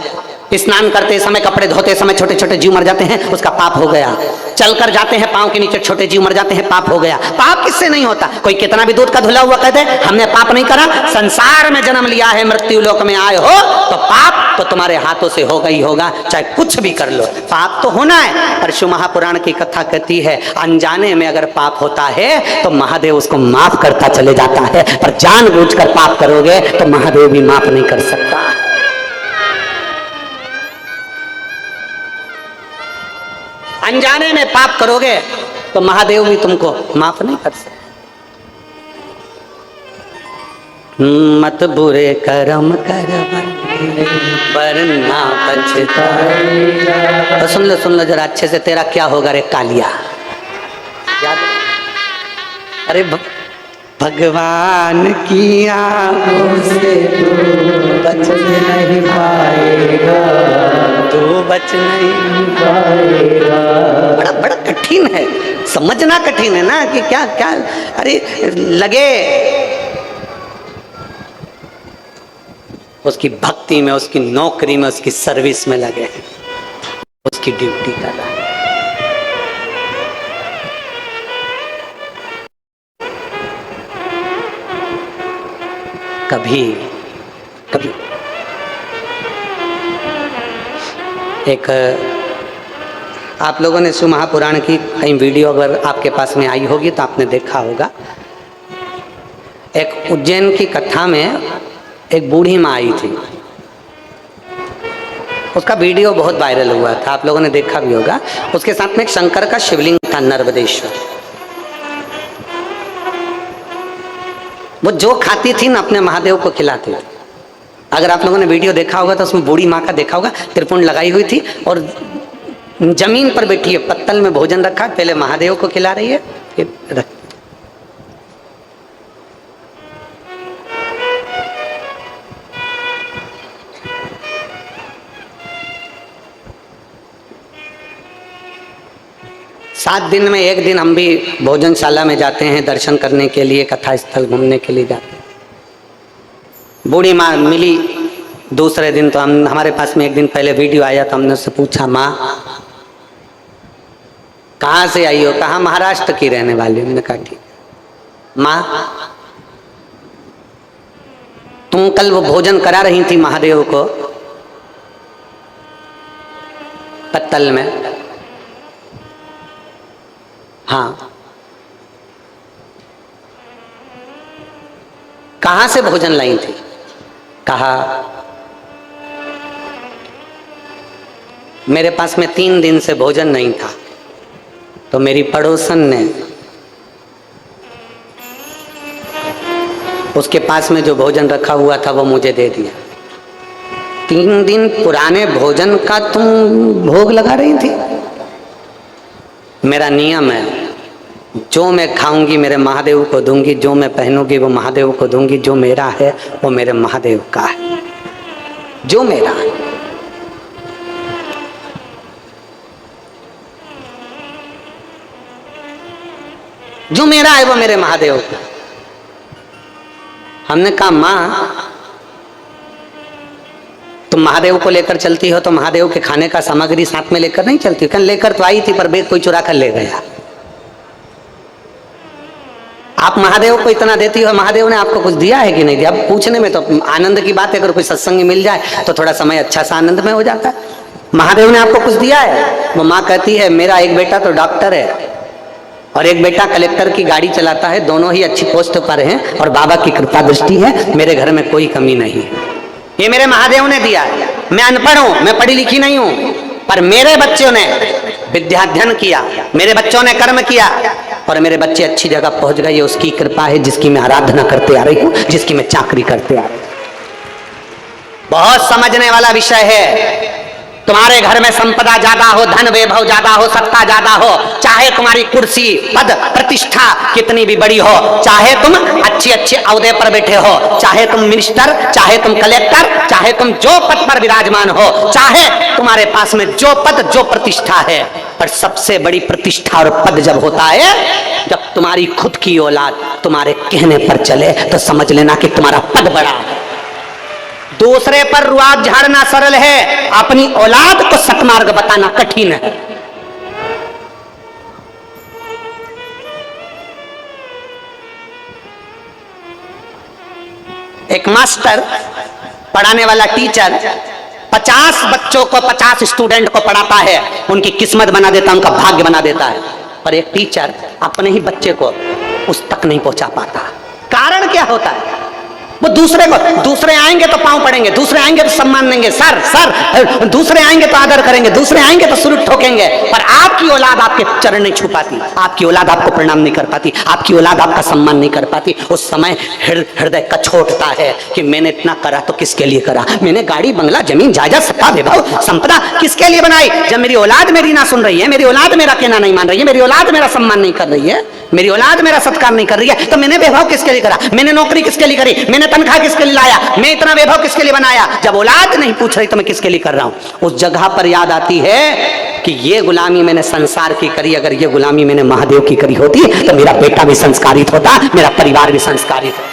Speaker 1: स्नान करते समय, कपड़े धोते समय छोटे छोटे जीव मर जाते हैं, उसका पाप हो गया। चलकर जाते हैं, पांव के नीचे छोटे जीव मर जाते हैं, पाप हो गया। पाप किससे नहीं होता? कोई कितना भी दूध का धुला हुआ कहते हमने पाप नहीं करा। संसार में जन्म लिया है, मृत्यु लोक में आए हो तो पाप तो तुम्हारे हाथों से होगा ही होगा, चाहे कुछ भी कर लो, पाप तो होना है। पर शिव महापुराण की कथा कहती है, अनजाने में अगर पाप होता है तो महादेव उसको माफ करता चले जाता है, पर जानबूझकर पाप करोगे तो महादेव भी माफ नहीं कर सकता। अनजाने में पाप करोगे तो महादेव भी तुमको माफ नहीं कर सकते। मत बुरे कर्म कर वरना पछताएगा। तो सुन लो जरा अच्छे से, तेरा क्या होगा रे कालिया। याद? अरे भगवान की आंखों से तू बच नहीं पाएगा, तू बच नहीं पाएगा। बड़ा बड़ा कठिन है, समझना कठिन है ना कि क्या क्या। अरे लगे उसकी भक्ति में, उसकी नौकरी में, उसकी सर्विस में लगे, उसकी ड्यूटी कर रहा है। कभी कभी एक आप लोगों ने शिव महापुराण की कहीं वीडियो अगर आपके पास में आई होगी तो आपने देखा होगा। एक उज्जैन की कथा में एक बूढ़ी माँ आई थी, उसका वीडियो बहुत वायरल हुआ था, आप लोगों ने देखा भी होगा। उसके साथ में एक शंकर का शिवलिंग था, नर्मदेश्वर। वो जो खाती थी ना अपने महादेव को खिलाती थी। अगर आप लोगों ने वीडियो देखा होगा तो उसमें बूढ़ी माँ का देखा होगा, त्रिपुंड लगाई हुई थी और जमीन पर बैठी है, पत्तल में भोजन रखा, पहले महादेव को खिला रही है फिर रख। सात दिन में एक दिन हम भी भोजनशाला में जाते हैं दर्शन करने के लिए, कथा स्थल घूमने के लिए जाते हैं। बूढ़ी माँ मिली दूसरे दिन, तो हम हमारे पास में एक दिन पहले वीडियो आया तो हमने उससे पूछा, माँ कहाँ से आई हो? कहा महाराष्ट्र की रहने वाली। हमने कहा ठीक। माँ तुम कल वो भोजन करा रही थी महादेव को पत्तल में? हाँ। कहां से भोजन लाई थी? कहा मेरे पास में 3 दिन से भोजन नहीं था, तो मेरी पड़ोसन ने उसके पास में जो भोजन रखा हुआ था वो मुझे दे दिया। 3 दिन पुराने भोजन का तुम भोग लगा रही थी? मेरा नियम है, जो मैं खाऊंगी मेरे महादेव को दूंगी, जो मैं पहनूंगी वो महादेव को दूंगी, जो मेरा है वो मेरे महादेव का है। जो मेरा है, जो मेरा है वो मेरे महादेव का। हमने कहा माँ तुम महादेव को लेकर चलती हो तो महादेव के खाने का सामग्री साथ में लेकर नहीं चलती? कल लेकर तो आई थी पर बेग कोई चुरा कर ले गया। आप महादेव को इतना देती हो, महादेव ने आपको कुछ दिया है कि नहीं दिया? अब पूछने में तो आनंद की बात है, अगर कोई सत्संग मिल जाए तो थोड़ा समय अच्छा सा आनंद में हो जाता है। महादेव ने आपको कुछ दिया है? वो माँ कहती है मेरा एक बेटा तो डॉक्टर है और एक बेटा कलेक्टर की गाड़ी चलाता है, दोनों ही अच्छी पोस्ट पर हैं और बाबा की कृपा दृष्टि है, मेरे घर में कोई कमी नहीं है। ये मेरे महादेव ने दिया है। मैं अनपढ़ हूं, मैं पढ़ी लिखी नहीं हूं, पर मेरे बच्चों ने विद्याध्ययन किया, मेरे बच्चों ने कर्म किया और मेरे बच्चे अच्छी जगह पहुंच गए। ये उसकी कृपा है जिसकी मैं आराधना करते आ रही हूं, जिसकी मैं चाकरी करते आ रही हूं। बहुत समझने वाला विषय है। तुम्हारे घर में संपदा ज्यादा हो, धन वैभव ज्यादा हो, सत्ता ज्यादा हो, चाहे तुम्हारी कुर्सी पद प्रतिष्ठा कितनी भी बड़ी हो, चाहे तुम अच्छी अच्छे अहदे पर बैठे हो, चाहे तुम मिनिस्टर, चाहे तुम कलेक्टर, चाहे तुम जो पद पर विराजमान हो, चाहे तुम्हारे पास में जो पद जो प्रतिष्ठा है, पर सबसे बड़ी प्रतिष्ठा और पद जब होता है जब तुम्हारी खुद की औलाद तुम्हारे कहने पर चले, तो समझ लेना कि तुम्हारा पद बड़ा है। दूसरे पर रुआब झाड़ना सरल है, अपनी औलाद को सतमार्ग बताना कठिन है। एक मास्टर, पढ़ाने वाला टीचर 50 बच्चों को, 50 स्टूडेंट को पढ़ाता है, उनकी किस्मत बना देता है, उनका भाग्य बना देता है। पर एक टीचर अपने ही बच्चे को उस तक नहीं पहुंचा पाता। कारण क्या होता है? वो दूसरे आएंगे तो पांव पड़ेंगे, दूसरे आएंगे तो सम्मान देंगे, सर सर, दूसरे आएंगे तो आदर करेंगे, दूसरे आएंगे तो सलूट ठोकेंगे, पर आपकी औलाद आपके चरण नहीं छू पाती, आपकी औलाद आपको प्रणाम नहीं कर पाती, आपकी औलाद आपका सम्मान नहीं कर पाती। उस समय हृदय कछोटता है कि मैंने इतना करा तो किसके लिए करा, मैंने गाड़ी बंगला जमीन जायदाद सत्ता वैभव संपदा किसके लिए बनाई, जब मेरी औलाद मेरी ना सुन रही है, मेरी औलाद मेरा कहना नहीं मान रही है, मेरी औलाद मेरा सम्मान नहीं कर रही है, मेरी औलाद मेरा सत्कार नहीं कर रही है, तो मैंने वैभव किसके लिए करा, मैंने नौकरी किसके लिए करी, मैंने तनख्वाह किसके लिए लाया, मैं इतना वैभव किसके लिए बनाया। जब औलाद नहीं पूछ रही तो मैं किसके लिए कर रहा हूं। उस जगह पर याद आती है कि ये गुलामी मैंने संसार की करी, अगर ये गुलामी मैंने महादेव की करी होती तो मेरा बेटा भी संस्कारित होता, मेरा परिवार भी संस्कारित होता,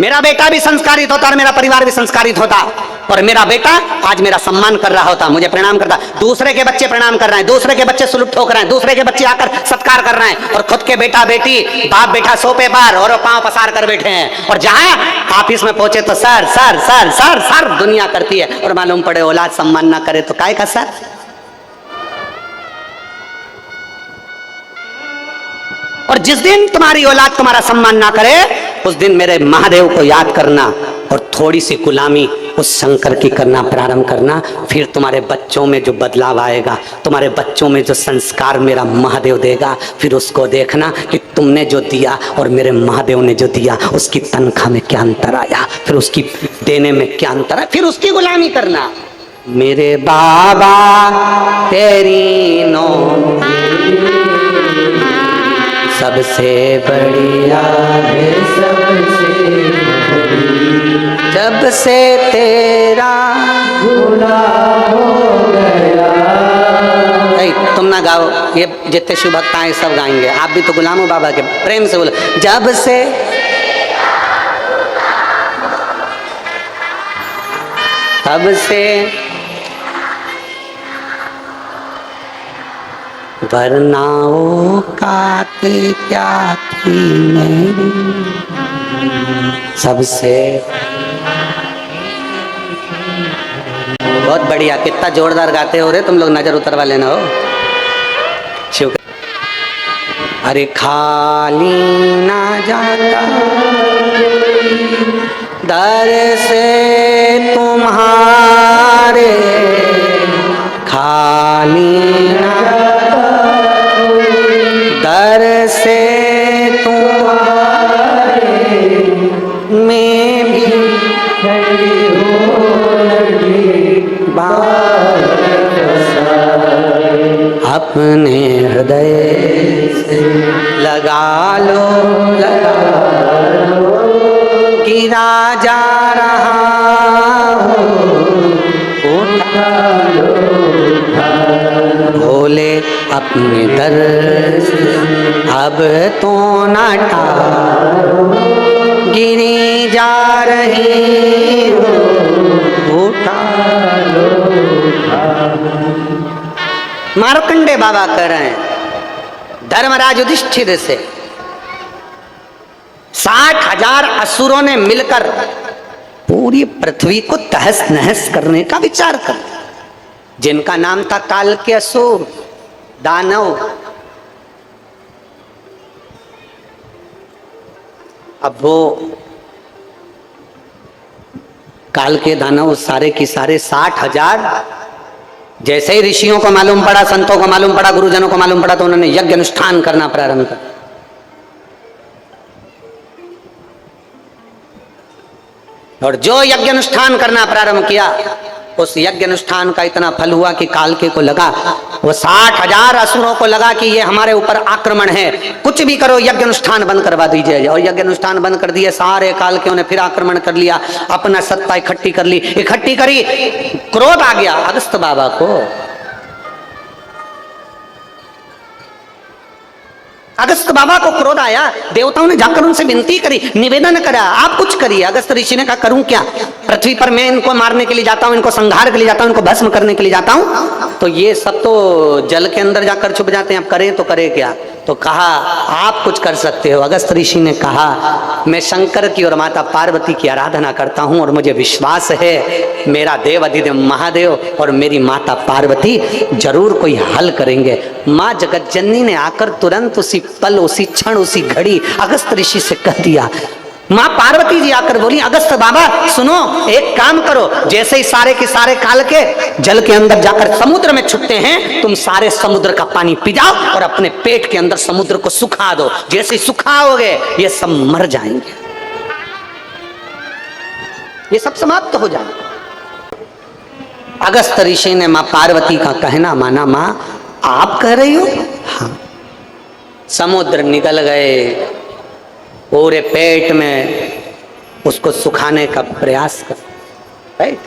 Speaker 1: मेरा बेटा भी संस्कारित होता और मेरा परिवार भी संस्कारित होता, और मेरा बेटा आज मेरा सम्मान कर रहा होता, मुझे प्रणाम करता। दूसरे के बच्चे प्रणाम कर रहे हैं, दूसरे के बच्चे सलूट ठोक रहे हैं, दूसरे के बच्चे आकर सत्कार कर रहे हैं, और खुद के बेटा बेटी बाप बेटा सोफे पर और पांव पसार कर बैठे हैं, और जहां ऑफिस में पहुंचे तो sir sir sir sir sir दुनिया करती है, और मालूम पड़े औलाद सम्मान ना करे तो काय का सर। और जिस दिन तुम्हारी औलाद तुम्हारा सम्मान ना करे उस दिन मेरे महादेव को याद करना और थोड़ी सी गुलामी उस शंकर की करना प्रारंभ करना, फिर तुम्हारे बच्चों में जो बदलाव आएगा, तुम्हारे बच्चों में जो संस्कार मेरा महादेव देगा, फिर उसको देखना कि तुमने जो दिया और मेरे महादेव ने जो दिया उसकी तनख्वाह में क्या अंतर आया, फिर उसकी देने में क्या अंतर आया, फिर उसकी गुलामी करना। मेरे बाबा तेरी नो सबसे बढ़िया है, सबसे जब से तेरा भूला हो गया। तुम ना गाओ, ये जितने शुभ भक्त आए सब गाएंगे, आप भी तो गुलाम हो बाबा के, प्रेम से बोलो। जब से तब से वरनाओं का क्या थी मेरी सबसे। बहुत बढ़िया, कितना जोरदार गाते हो रे तुम लोग, नजर उतरवा लेना हो। शिव अरे खाली ना जाता दर से तुम्हारे, खाली ना दर से तुम्हारे, मैं भी खड़ी हो लगी अपने हृदय से लगा लो गिरा जा रहा हो, उठा लो भोले अपने दर से अब तो ना टालो, गिरी जा रही हो, उठा लो। मार्कंडे बाबा कह रहे हैं धर्मराज युधिष्ठिर से 60,000 असुरों ने मिलकर पूरी पृथ्वी को तहस नहस करने का विचार कर, जिनका नाम था काल के असुर दानव। अब वो काल के दानव सारे की सारे 60,000, जैसे ही ऋषियों को मालूम पड़ा, संतों को मालूम पड़ा, गुरुजनों को मालूम पड़ा, तो उन्होंने यज्ञ अनुष्ठान करना प्रारंभ कर। और जो यज्ञ अनुष्ठान करना प्रारंभ किया उस यज्ञ अनुष्ठान का इतना फल हुआ कि कालके को लगा, वो 60,000 असुरों को लगा कि ये हमारे ऊपर आक्रमण है, कुछ भी करो यज्ञ अनुष्ठान बंद करवा दीजिए। और यज्ञ अनुष्ठान बंद कर दिए, सारे कालकेयों ने फिर आक्रमण कर लिया, अपना सत्ता इकट्ठी कर ली, इकट्ठी करी। क्रोध आ गया अगस्त बाबा को, अगस्त बाबा को क्रोध आया। देवताओं ने जाकर उनसे विनती करी, निवेदन करा, आप कुछ करिए। अगस्त ऋषि ने कहा करूं क्या, पृथ्वी पर मैं इनको मारने के लिए जाता हूं, इनको संहार के लिए जाता हूं, इनको भस्म करने के लिए जाता हूं, तो ये सब तो जल के अंदर जाकर छुप जाते हैं, अब करें तो करें क्या। तो कहा आप कुछ कर सकते हो। अगस्त ऋषि ने कहा मैं शंकर की और माता पार्वती की आराधना करता हूं और मुझे विश्वास है मेरा देव अधिदेव महादेव और मेरी माता पार्वती जरूर कोई हल करेंगे। माँ जगत जननी ने आकर तुरंत उसी पल, उसी क्षण, उसी घड़ी अगस्त ऋषि से कह दिया मां पार्वती जी आकर बोली, अगस्त बाबा सुनो, एक काम करो, जैसे ही सारे के सारे काल के जल के अंदर जाकर समुद्र में छुपते हैं, तुम सारे समुद्र का पानी पी जाओ और अपने पेट के अंदर समुद्र को सुखा दो। जैसे ही सुखाओगे ये सब मर जाएंगे, ये सब समाप्त हो जाएंगे। अगस्त ऋषि ने मां पार्वती का कहना माना। मां आप कह रही हो? हाँ। समुद्र निकल गए, पूरे पेट में उसको सुखाने का प्रयास कर, राइट?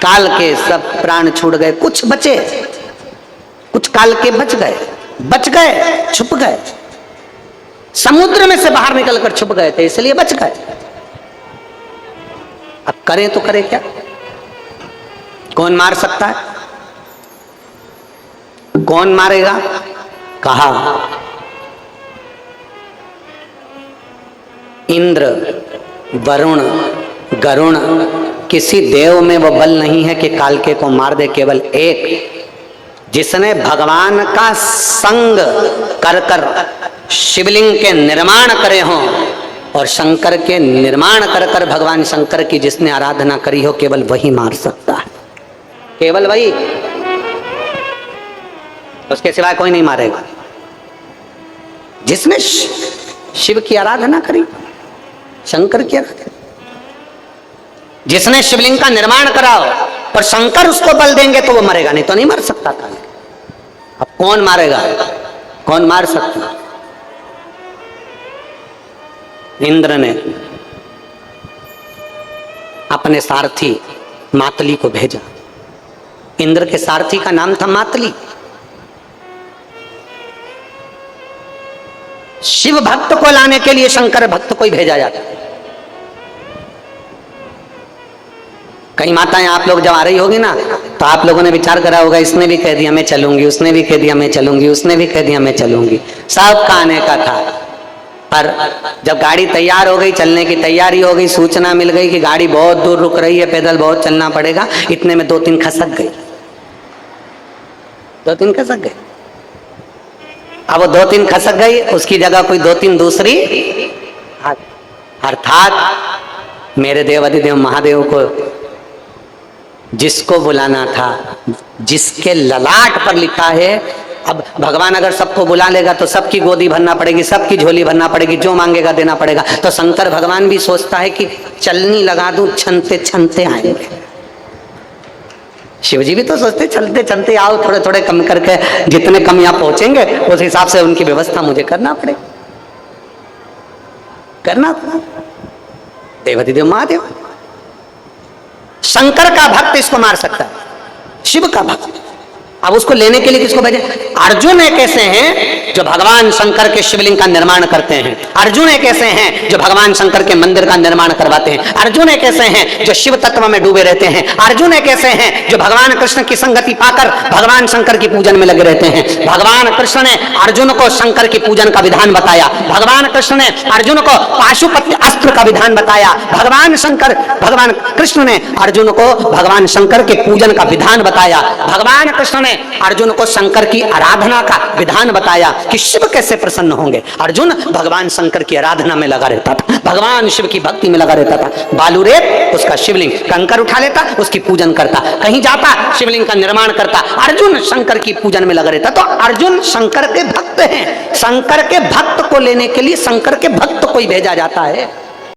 Speaker 1: काल के सब प्राण छूट गए, कुछ बचे, कुछ काल के बच गए, छुप गए, समुद्र में से बाहर निकलकर छुप गए थे, इसलिए बच गए। अब करें तो करें क्या? कौन मार सकता है? कौन मारेगा? कहा इंद्र, वरुण, गरुण, किसी देव में वो बल नहीं है कि कालके को मार दे। केवल एक, जिसने भगवान का संग कर कर शिवलिंग के निर्माण करे हों और शंकर के निर्माण कर कर भगवान शंकर की जिसने आराधना करी हो, केवल वही मार सकता है, केवल वही, उसके सिवाय कोई नहीं मारेगा। जिसने शिव की आराधना करी, शंकर की आराधना, जिसने शिवलिंग का निर्माण कराओ और शंकर उसको बल देंगे तो वो मरेगा, नहीं तो नहीं मर सकता था। अब कौन मारेगा? कौन मार सकता? इंद्र ने अपने सारथी मातली को भेजा। इंद्र के सारथी का नाम था मातली। शिव भक्त को लाने के लिए शंकर भक्त को ही भेजा जाता। कई माताएं आप लोग जब आ रही होगी ना, तो आप लोगों ने विचार करा होगा, इसने भी कह दिया मैं चलूंगी, उसने भी कह दिया मैं चलूंगी, उसने भी कह दिया मैं चलूंगी, सबका आने का था। पर जब गाड़ी तैयार हो गई, चलने की तैयारी हो गई, सूचना मिल गई कि गाड़ी बहुत दूर रुक रही है, पैदल बहुत चलना पड़ेगा, इतने में 2-3 खसक गई, 2-3 खसक गई। अब वो 2-3 खसक गई, उसकी जगह कोई 2-3 दूसरी, अर्थात मेरे देवाधिदेव महादेव को जिसको बुलाना था, जिसके ललाट पर लिखा है, अब भगवान अगर सबको बुला लेगा तो सबकी गोदी भरना पड़ेगी, सबकी झोली भरना पड़ेगी, जो मांगेगा देना पड़ेगा। तो शंकर भगवान भी सोचता है कि चलनी लगा दूं, छनते छनते आएंगे। शिव जी भी तो सोचते चलते चलते आओ, थोड़े थोड़े कम करके, जितने कम यहाँ पहुंचेंगे उस हिसाब से उनकी व्यवस्था मुझे करना पड़ेगा, करना पड़ेगा। देवाधिदेव महादेव, शंकर का भक्त इसको मार सकता है, शिव का भक्त। अब उसको लेने के लिए किसको भेजे? अर्जुन एक ऐसे हैं जो भगवान शंकर के शिवलिंग का निर्माण करते हैं। अर्जुन एक ऐसे हैं जो भगवान शंकर के मंदिर का निर्माण करवाते हैं। अर्जुन एक ऐसे हैं जो शिव तत्व में डूबे रहते हैं। अर्जुन एक ऐसे हैं जो भगवान कृष्ण की संगति पाकर भगवान शंकर की पूजन में लगे रहते हैं। भगवान कृष्ण ने अर्जुन को शंकर की पूजन का विधान बताया। भगवान कृष्ण ने अर्जुन को पाशुपति अस्त्र का विधान बताया। भगवान कृष्ण ने अर्जुन को भगवान शंकर के पूजन का विधान बताया। भगवान कृष्ण अर्जुन को शंकर की आराधना का विधान बताया कि शिव कैसे प्रसन्न होंगे। अर्जुन भगवान शंकर की आराधना में लगा रहता था, भगवान शिव की भक्ति में लगा रहता था। बालू रेत उसका शिवलिंग, कंकर उठा लेता, उसकी पूजन करता, कहीं जाता शिवलिंग का निर्माण करता। अर्जुन शंकर की पूजन में लगा रहता। तो अर्जुन शंकर के भक्त हैं। शंकर के भक्त को लेने के लिए शंकर के भक्त को ही भेजा जाता है।